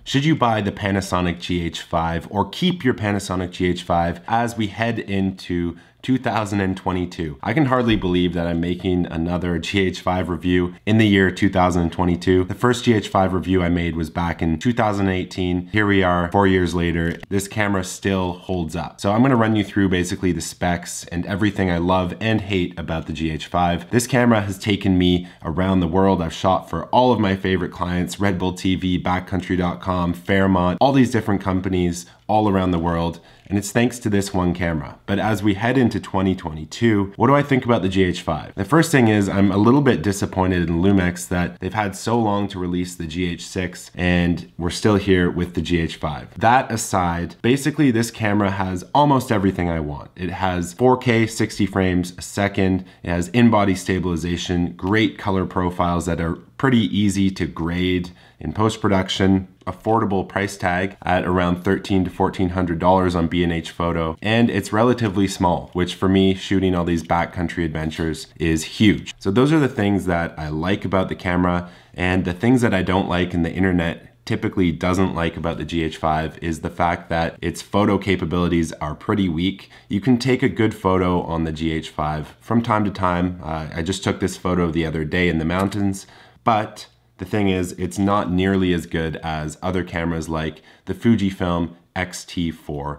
Should you buy the Panasonic GH5 or keep your Panasonic GH5 as we head into 2022? I can hardly believe that I'm making another GH5 review in the year 2022. The first GH5 review I made was back in 2018. Here we are 4 years later. This camera still holds up. So I'm gonna run you through basically the specs and everything I love and hate about the GH5. This camera has taken me around the world. I've shot for all of my favorite clients, Red Bull TV, Backcountry.com, Fairmont, all these different companies all around the world. And it's thanks to this one camera. But as we head into 2022, what do I think about the GH5? The first thing is I'm a little bit disappointed in Lumix that they've had so long to release the GH6 and we're still here with the GH5. That aside, basically this camera has almost everything I want. It has 4K 60 frames a second. It has in-body stabilization, great color profiles that are pretty easy to grade in post-production, affordable price tag at around $1,300 to $1,400 on B&H Photo, and it's relatively small, which for me, shooting all these backcountry adventures is huge. So those are the things that I like about the camera, and the things that I don't like and the internet typically doesn't like about the GH5 is the fact that its photo capabilities are pretty weak. You can take a good photo on the GH5 from time to time. I just took this photo the other day in the mountains, but the thing is, it's not nearly as good as other cameras like the Fujifilm X-T4.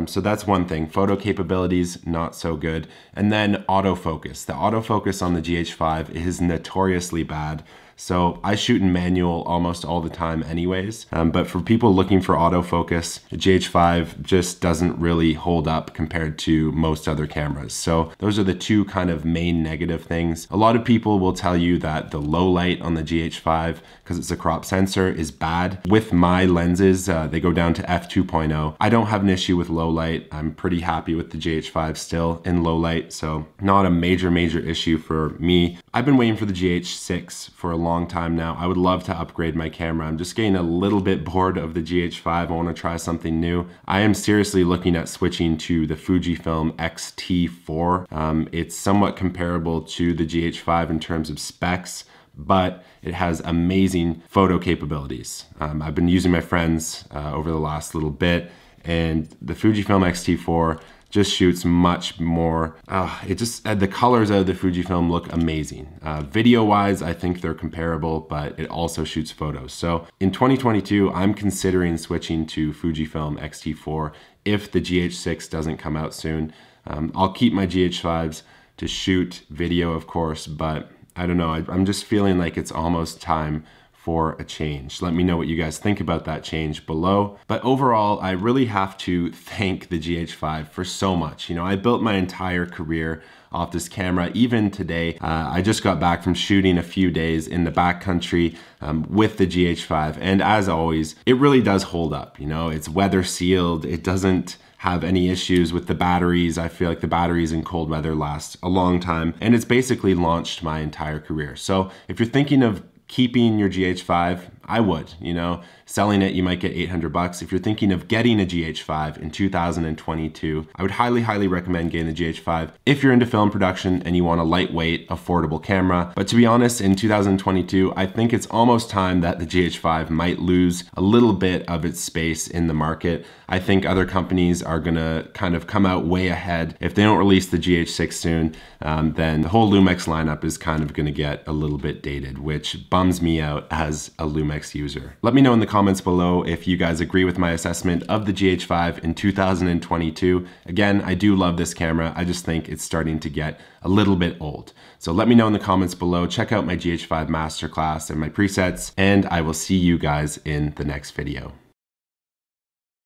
So that's one thing. Photo capabilities, not so good. And then autofocus. The autofocus on the GH5 is notoriously bad. So I shoot in manual almost all the time anyways, but for people looking for autofocus, the GH5 just doesn't really hold up compared to most other cameras. So those are the two kind of main negative things. A lot of people will tell you that the low light on the GH5, because it's a crop sensor, is bad. With my lenses, they go down to f2.0. I don't have an issue with low light. I'm pretty happy with the GH5 still in low light, so not a major issue for me. I've been waiting for the GH6 for a long time now. I would love to upgrade my camera. I'm just getting a little bit bored of the GH5. I want to try something new. I am seriously looking at switching to the Fujifilm X-T4. It's somewhat comparable to the GH5 in terms of specs, but it has amazing photo capabilities. I've been using my friends over the last little bit, and the Fujifilm X-T4 just shoots much more. The colors out of the Fujifilm look amazing. Video wise, I think they're comparable, but it also shoots photos. So in 2022, I'm considering switching to Fujifilm X-T4 if the GH6 doesn't come out soon. I'll keep my GH5s to shoot video, of course, but I don't know. I'm just feeling like it's almost time for a change. Let me know what you guys think about that change below. But overall, I really have to thank the GH5 for so much. You know, I built my entire career off this camera. Even today, I just got back from shooting a few days in the backcountry with the GH5. And as always, it really does hold up. You know, it's weather sealed. It doesn't have any issues with the batteries. I feel like the batteries in cold weather last a long time. And it's basically launched my entire career. So if you're thinking of keeping your GH5, I would, you know, selling it, you might get 800 bucks. If you're thinking of getting a GH5 in 2022, I would highly recommend getting the GH5 if you're into film production and you want a lightweight, affordable camera. But to be honest, in 2022, I think it's almost time that the GH5 might lose a little bit of its space in the market. I think other companies are gonna kind of come out way ahead. If they don't release the GH6 soon, then the whole Lumix lineup is kind of gonna get a little bit dated, which bums me out as a Lumix user. Let me know in the comments below if you guys agree with my assessment of the GH5 in 2022. Again, I do love this camera. I just think it's starting to get a little bit old. So let me know in the comments below. Check out my GH5 Masterclass and my presets, and I will see you guys in the next video.